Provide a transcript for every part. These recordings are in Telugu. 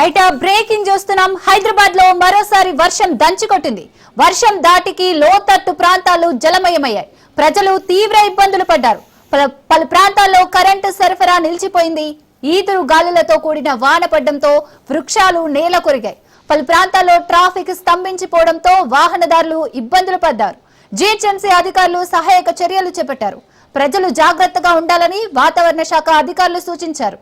రైట్ బ్రేకింగ్ చూస్తున్నాం. హైదరాబాద్ లో మరోసారి వర్షం దంచుకొట్టింది. వర్షం దాటికి లోతట్టు ప్రాంతాలు జలమయమయ్యాయి. ప్రజలు తీవ్ర ఇబ్బందులు పడ్డారు. పలు ప్రాంతాల్లో కరెంటు సరఫరా నిలిచిపోయింది. ఈదురు గాలులతో కూడిన వాన పడడంతో వృక్షాలు నేల కొరిగాయి. పలు ప్రాంతాల్లో ట్రాఫిక్ స్తంభించిపోవడంతో వాహనదారులు ఇబ్బందులు పడ్డారు. జీహెచ్ఎంసీ అధికారులు సహాయక చర్యలు చేపట్టారు. ప్రజలు జాగ్రత్తగా ఉండాలని వాతావరణ శాఖ అధికారులు సూచించారు.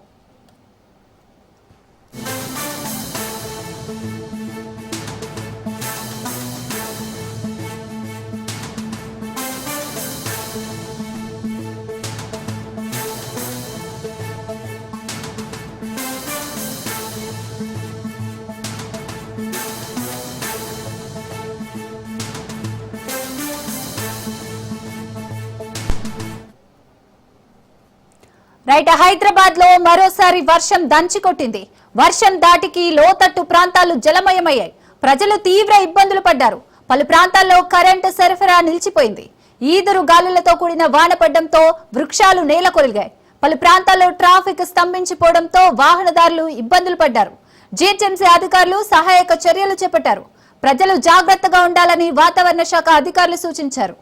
రైట్ హైదరాబాద్ లో మరోసారి వర్షం దంచికొట్టింది. వర్షం దాటికి లోతట్టు ప్రాంతాలు జలమయమయ్యాయి. ప్రజలు తీవ్ర ఇబ్బందులు పడ్డారు. పలు ప్రాంతాల్లో కరెంటు సరఫరా నిలిచిపోయింది. ఈదురు గాలులతో కూడిన వాన పడడంతో వృక్షాలు నేల కొరిగాయి. పలు ప్రాంతాల్లో ట్రాఫిక్ స్తంభించిపోవడంతో వాహనదారులు ఇబ్బందులు పడ్డారు. జీహెచ్ఎంసీ అధికారులు సహాయక చర్యలు చేపట్టారు. ప్రజలు జాగ్రత్తగా ఉండాలని వాతావరణ శాఖ అధికారులు సూచించారు.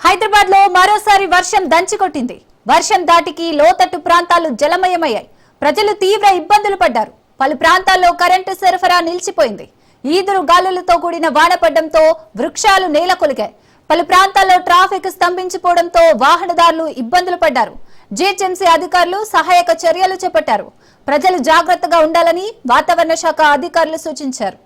హైదరాబాద్ లో మరోసారి వర్షం దంచికొట్టింది. వర్షం దాటికి లోతట్టు ప్రాంతాలు జలమయమయ్యాయి. ప్రజలు తీవ్ర ఇబ్బందులు పడ్డారు. పలు ప్రాంతాల్లో కరెంటు సరఫరా నిలిచిపోయింది. ఈదురు గాలులతో కూడిన వాన పడడంతో వృక్షాలు నేల కొలిగాయి. పలు ప్రాంతాల్లో ట్రాఫిక్ స్తంభించిపోవడంతో వాహనదారులు ఇబ్బందులు పడ్డారు. జీహెచ్ఎంసీ అధికారులు సహాయక చర్యలు చేపట్టారు. ప్రజలు జాగ్రత్తగా ఉండాలని వాతావరణ శాఖ అధికారులు సూచించారు.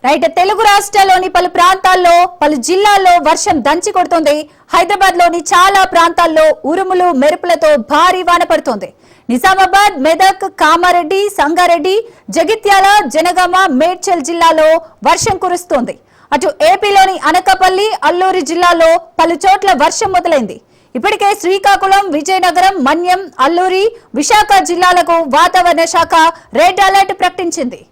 రైట్ తెలుగు రాష్ట్రాల్లోని పలు ప్రాంతాల్లో పలు జిల్లాల్లో వర్షం దంచి కొడుతోంది. హైదరాబాద్ లోని చాలా ప్రాంతాల్లో ఉరుములు మెరుపులతో భారీ వాన పడుతోంది. నిజామాబాద్, మెదక్, కామారెడ్డి, సంగారెడ్డి, జగిత్యాల, జనగామ, మేడ్చల్ జిల్లాలో వర్షం కురుస్తోంది. అటు ఏపీలోని అనకాపల్లి, అల్లూరి జిల్లాలో పలు చోట్ల వర్షం మొదలైంది. ఇప్పటికే శ్రీకాకుళం, విజయనగరం, మన్యం, అల్లూరి, విశాఖ జిల్లాలకు వాతావరణ శాఖ రెడ్ అలర్ట్ ప్రకటించింది.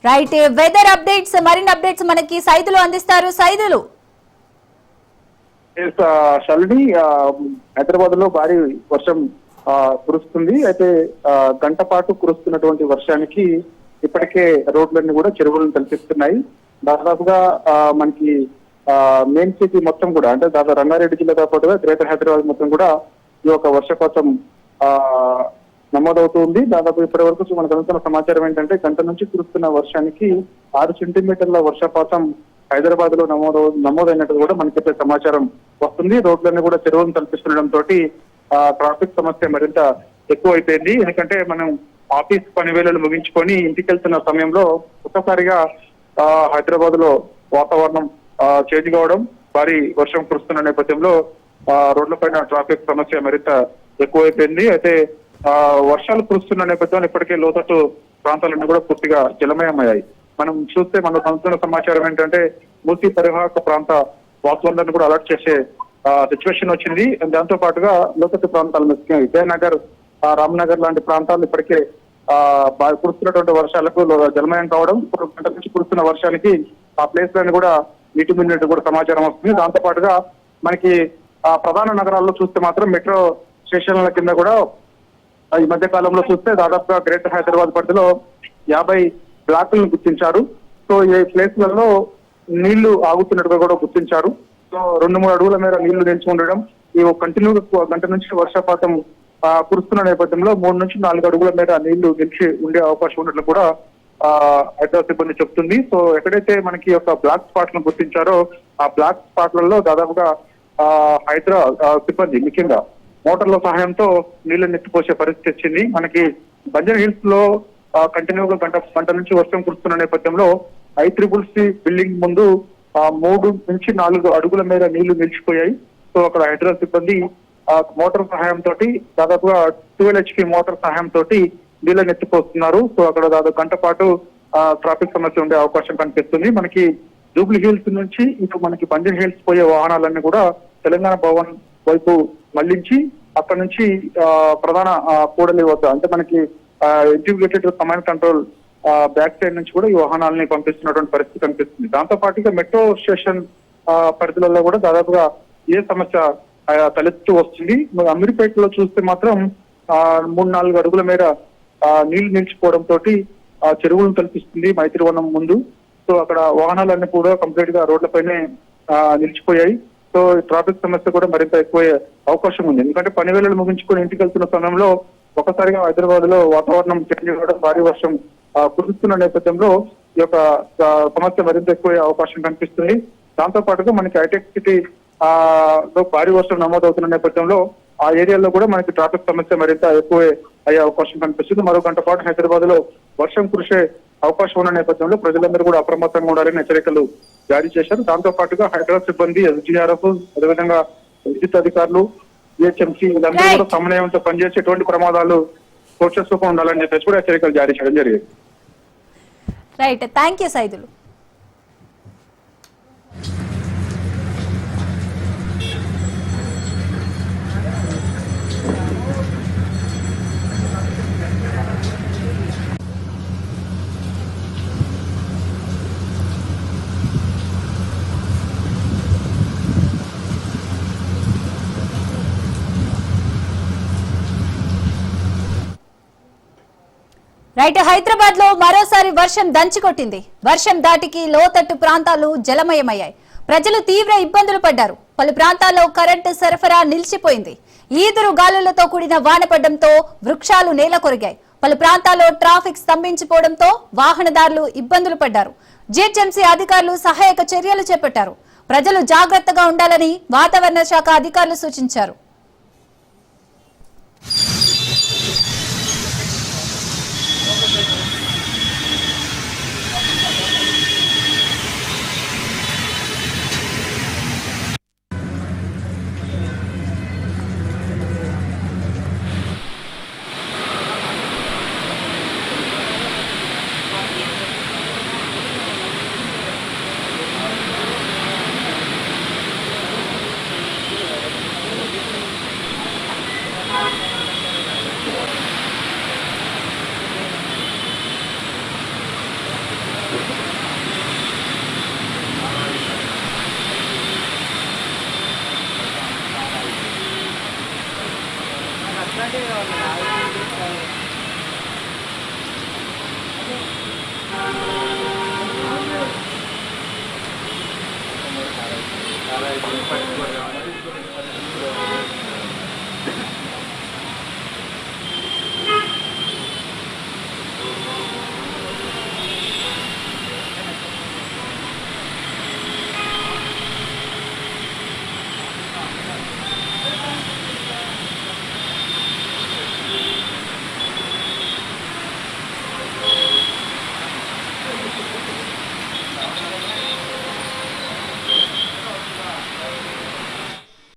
రైట్ వెదర్ అప్డేట్స్, మరిన్ని అప్డేట్స్ మనకి సైదులు అందిస్తారు. సైదులు హైదరాబాద్ లో భారీ వర్షం కురుస్తుంది. అయితే గంట పాటు కురుస్తున్నటువంటి వర్షానికి ఇప్పటికే రోడ్లన్నీ కూడా చెరువులను తలపిస్తున్నాయి. దాదాపుగా మనకి మెయిన్ సిటీ మొత్తం కూడా అంటే దాదాపు రంగారెడ్డి జిల్లాతో పాటుగా గ్రేటర్ హైదరాబాద్ మొత్తం కూడా ఈ యొక్క వర్షపాతం నమోదవుతుంది. దాదాపు ఇప్పటి వరకు మనకు అందుతున్న సమాచారం ఏంటంటే గంట నుంచి కురుస్తున్న వర్షానికి 6 సెంటీమీటర్ల వర్షపాతం హైదరాబాద్ లో నమోదైనట్టు కూడా మనకైతే సమాచారం వస్తుంది. రోడ్లన్నీ కూడా చెరువులను తలపిస్తుండటంతో ట్రాఫిక్ సమస్య మరింత ఎక్కువైపోయింది. ఎందుకంటే మనం ఆఫీస్ పని వేళలు ముగించుకొని ఇంటికి వెళ్తున్న సమయంలో ఒక్కసారిగా హైదరాబాద్ లో వాతావరణం చేంజ్ కావడం, భారీ వర్షం కురుస్తున్న నేపథ్యంలో రోడ్లపైన ట్రాఫిక్ సమస్య మరింత ఎక్కువైపోయింది. అయితే వర్షాలు కురుస్తున్న నేపథ్యంలో ఇప్పటికే లోతట్టు ప్రాంతాలన్నీ కూడా పూర్తిగా జలమయమయ్యాయి. మనం చూస్తే మనకు అందుతున్న సమాచారం ఏంటంటే మూసీ పరివాహక ప్రాంత వాసులందరినీ కూడా అలర్ట్ చేసే సిచ్యువేషన్ వచ్చింది. దాంతో పాటుగా లోతట్టు ప్రాంతాలు ముఖ్యంగా విజయనగర్, రామ్నగర్ లాంటి ప్రాంతాలు ఇప్పటికే కురుస్తున్నటువంటి వర్షాలకు జలమయం కావడం, ఇప్పుడు గంట నుంచి కురుస్తున్న వర్షానికి ఆ ప్లేస్ లను కూడా నీటి మిన్నట్టు కూడా సమాచారం వస్తుంది. దాంతో పాటుగా మనకి ప్రధాన నగరాల్లో చూస్తే మాత్రం మెట్రో స్టేషన్ల కింద కూడా ఈ మధ్య కాలంలో చూస్తే దాదాపుగా గ్రేటర్ హైదరాబాద్ పరిధిలో 50 బ్లాకులను గుర్తించారు. సో ఈ ప్లేస్లలో నీళ్లు ఆగుతున్నట్టుగా కూడా గుర్తించారు. సో 2-3 అడుగుల మేర నీళ్లు నిలిచి ఉండడం, ఈ కంటిన్యూగా గంట నుంచి వర్షపాతం కురుస్తున్న నేపథ్యంలో 3 నుంచి 4 అడుగుల మేర నీళ్లు నిలిచి ఉండే అవకాశం ఉన్నట్లు కూడా హైదరాబాద్ సిబ్బంది చెప్తుంది. సో ఎక్కడైతే మనకి ఒక బ్లాక్ స్పాట్ లను గుర్తించారో ఆ బ్లాక్ స్పాట్లలో దాదాపుగా హైదరాబాద్ సిబ్బంది ముఖ్యంగా మోటార్ల సహాయంతో నీళ్లను ఎత్తిపోసే పరిస్థితి వచ్చింది. మనకి బంజర్ హిల్స్ లో కంటిన్యూగా గంట నుంచి వర్షం కురుస్తున్న నేపథ్యంలో ICCC బిల్డింగ్ ముందు 3 నుంచి 4 అడుగుల మేర నీళ్లు నిలిచిపోయాయి. సో అక్కడ హైదరాబాద్ సిబ్బంది మోటార్ సహాయంతో దాదాపుగా 12 HP మోటార్ సహాయంతో నీళ్ళని ఎత్తిపోతున్నారు. సో అక్కడ దాదాపు గంట పాటు ట్రాఫిక్ సమస్య ఉండే అవకాశం కనిపిస్తుంది. మనకి జూబ్లీ హిల్స్ నుంచి ఇటు మనకి బంజర్ హిల్స్ పోయే వాహనాలన్నీ కూడా తెలంగాణ భవన్ వైపు మళ్లించి అక్కడ నుంచి ప్రధాన కూడలి వద్ద అంటే మనకి integrated command control back side నుంచి కూడా ఈ వాహనాలని పంపిస్తున్నటువంటి పరిస్థితి కనిపిస్తుంది. దాంతో పాటుగా మెట్రో స్టేషన్ పరిధిలో కూడా దాదాపుగా ఏ సమస్య తలెత్తు వస్తుంది. అమీర్పేటలో చూస్తే మాత్రం 3-4 అడుగుల మేర నీళ్లు నిలిచిపోవడంతో చెరువులను కల్పిస్తుంది మైత్రివనం ముందు. సో అక్కడ వాహనాలన్నీ కూడా కంప్లీట్ గా రోడ్లపైనే నిలిచిపోయాయి. సో ట్రాఫిక్ సమస్య కూడా మరింత ఎక్కువయ్యే అవకాశం ఉంది. ఎందుకంటే పని వేళలు ముగించుకొని ఇంటికి వెళ్తున్న సమయంలో ఒకసారిగా హైదరాబాద్ లో వాతావరణం చేంజ్ అవ్వడం, భారీ వర్షం కురుస్తున్న నేపథ్యంలో ఈ యొక్క సమస్య మరింత ఎక్కువ అవకాశం కనిపిస్తుంది. దాంతో పాటుగా మనకి హైటెక్ సిటీ లో భారీ వర్షం నమోదవుతున్న నేపథ్యంలో ఆ ఏరియాలో కూడా మనకి ట్రాఫిక్ సమస్య మరింత ఎక్కువ అయ్యే అవకాశం కనిపిస్తుంది. మరో గంట పాటు హైదరాబాద్ లో వర్షం కురిసే అవకాశం ఉన్న నేపథ్యంలో ప్రజలందరూ కూడా అప్రమత్తంగా ఉండాలని హెచ్చరికలు జారీ చేశారు. దాంతో పాటుగా హైదరాబాద్ సిబ్బంది, SGRF, అదేవిధంగా విద్యుత్ అధికారులు, GHMC వీళ్ళందరూ కూడా సమన్వయంతో పనిచేసి ఎటువంటి ప్రమాదాలు కోర్చసుకోకుండా ఉండాలని చెప్పేసి కూడా హెచ్చరికలు జారీ చేయడం జరిగింది. Right, thank you Saidulu. Right, Hyderabad లో మరోసారి వర్షం దంచికొట్టింది. వర్షం దాటికి లోతట్టు ప్రాంతాలు జలమయమయ్యాయి. ప్రజలు తీవ్ర ఇబ్బందులు పడ్డారు. పలు ప్రాంతాల్లో కరెంటు సరఫరా నిలిచిపోయింది. ఈదురు గాలులతో కూడిన వాన పడడంతో వృక్షాలు నేల కొరిగాయి. పలు ప్రాంతాల్లో ట్రాఫిక్ స్తంభించిపోవడంతో వాహనదారులు ఇబ్బందులు పడ్డారు. GHMC అధికారులు సహాయక చర్యలు చేపట్టారు. ప్రజలు జాగ్రత్తగా ఉండాలని వాతావరణ శాఖ అధికారులు సూచించారు. చాలా